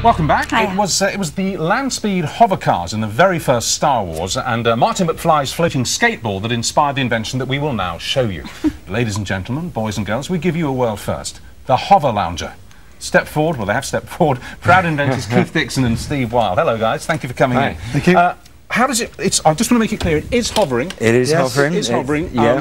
Welcome back. Hiya. It was the land speed hover cars in the very first Star Wars and Martin McFly's floating skateboard that inspired the invention that we will now show you. Ladies and gentlemen, boys and girls, we give you a world first. The Hover Lounger. Step forward, well they have stepped forward. Proud inventors Keith Dixon and Steve Wilde. Hello guys, thank you for coming in. Thank you. How does it, I just want to make it clear, it is hovering. It is hovering. It is hovering. Yeah.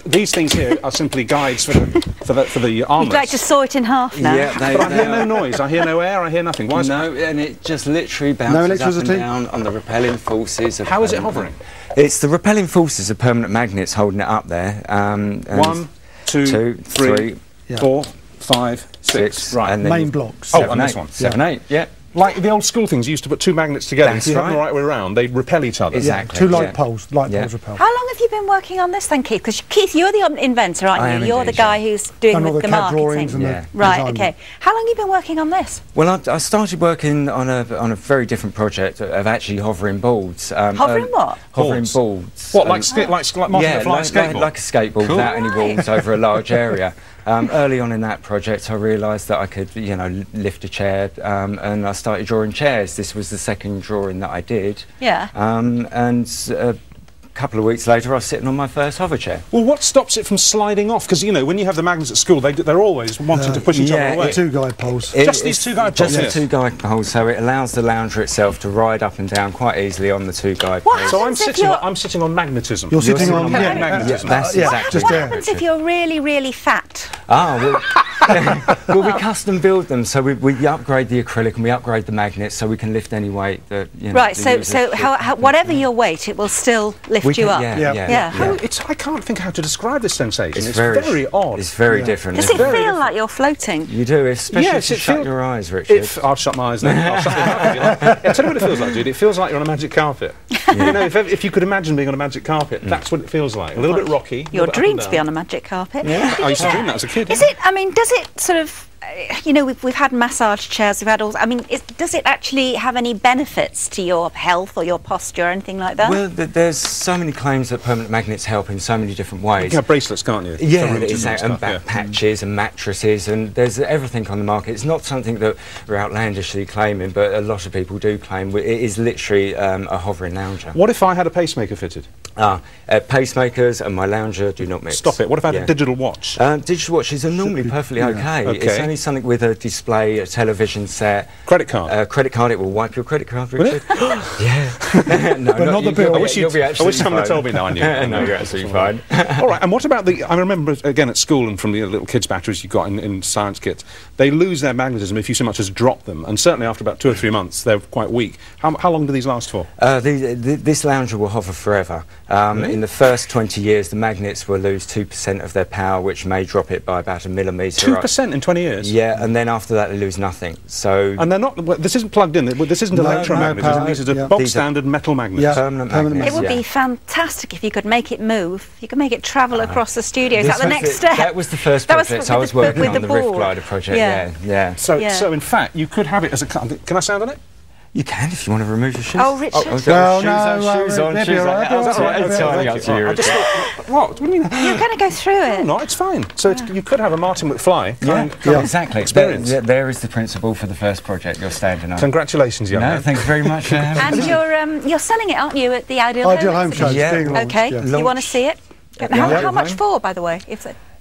These things here are simply guides for the armrest. You'd like to saw it in half now. Yeah, but I hear no noise, I hear no air, I hear nothing. Why is No, and it just literally bounces up and down on the repelling forces. How is it hovering? It's the repelling forces of permanent magnets holding it up there. 1, 2, 3, 4, 5, 6. Right. And main blocks. Oh, and this one. 7, 8. Yeah. Like the old school things, you used to put two magnets together. That's If you have them the right. right way around, they repel each other. Exactly. Two light poles. Light poles repel. How long have you been working on this then, Keith? Because Keith, you're the inventor, aren't you? I am You're indeed, the guy who's doing Done all the the CAD drawings marketing. and the Right, design. okay. How long have you been working on this? Well, I started working on a very different project of actually hovering boards. Hovering what? Hovering boards. What, like Martin McFly's skateboard? Like a skateboard Cool. without any walls over a large area. Early on in that project, I realised that I could, you know, lift a chair, and I started drawing chairs. This was the second drawing that I did. Yeah. And a couple of weeks later, I was sitting on my first hover chair. Well, what stops it from sliding off? Because, you know, when you have the magnets at school, they're always wanting to push each other away. Two guide poles. Just these two guide poles? Just the two guide poles, so it allows the lounger itself to ride up and down quite easily on the two guide What poles. So happens if I'm sitting on magnetism. You're sitting on magnetism. That's yeah, exactly just What there. happens if you're really, really fat? Well, we custom build them, so we upgrade the acrylic and we upgrade the magnets so we can lift any weight that, you know, Right, the so users how, whatever your weight, it will still lift you up. Yeah. I can't think how to describe this sensation. It's very odd. It's very different. Does it feel like you're floating? You do, especially Yes, if you it shut feels- your eyes, Richard. I'll shut my eyes then. I'll shut them up if you like. I'll tell you what it feels like, Judy. It feels like you're on a magic carpet. You know, if you could imagine being on a magic carpet, that's what it feels like. A little bit rocky. Your dream to be on a magic carpet. Yeah, I used to dream that as a kid. Is it? I mean, does it sort of? You know, we've had massage chairs. We've had all. I mean, does it actually have any benefits to your health or your posture or anything like that? Well, there's so many claims that permanent magnets help in so many different ways. You can have bracelets, can't you? Yeah, For rheumatism exactly, and stuff, back patches and mattresses, and there's everything on the market. It's not something that we're outlandishly claiming, but a lot of people do claim. It is literally a hovering lounger. What if I had a pacemaker fitted? Pacemakers and my lounger do not mix. Stop it. What if I had a digital watch? Digital watches are normally perfectly okay. It's only something with a display, a television set. Credit card? Credit card, it will wipe your credit card, Richard. Yeah. No, But not the bill. I wish someone had told me now I knew. No, you're absolutely fine. All right, and what about I remember, again, at school and from the little kids' batteries you got in science kits, they lose their magnetism if you so much as drop them, and certainly after about 2 or 3 months they're quite weak. How long do these last for? This lounger will hover forever. Really? In the first 20 years, the magnets will lose 2% of their power, which may drop it by about a millimetre. 2% in 20 years? Yeah, and then after that they lose nothing. So. And they're not. Well, this isn't plugged in. This isn't electromagnetism. This is a bog standard metal magnet. Yeah. Permanent magnets. It would be fantastic if you could make it move. You could make it travel across the studio. Is that the next step? That was the first project I was working on, the Rift board. Glider project. Yeah. So in fact, you could have it as a. Can I sound on it? You can if you want to remove your shoes. Oh, Richard. Shoes on. they'll be all right. I just thought, what do you mean? You're going to go through it. No, it's fine. So you could have a Martin McFly. Exactly. Experience. There is the principle for the first project you're standing on. Congratulations, young man. No, thanks very much for having me. And you're selling it, aren't you, at the Ideal Home Show. Yeah. Okay. You want to see it? How much for, by the way?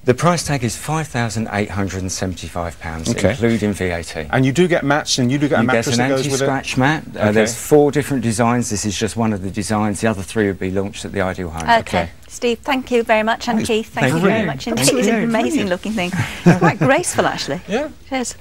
The price tag is £5,875, including VAT. And you do get mats, and you do get a mattress that goes with it? You get an anti-scratch mat. There's 4 different designs. This is just one of the designs. The other 3 will be launched at the Ideal Home. Okay. Steve, thank you very much. And Keith, thank you very much indeed. Thank It's you. an amazing looking thing. It's quite graceful, actually. Yeah. Cheers.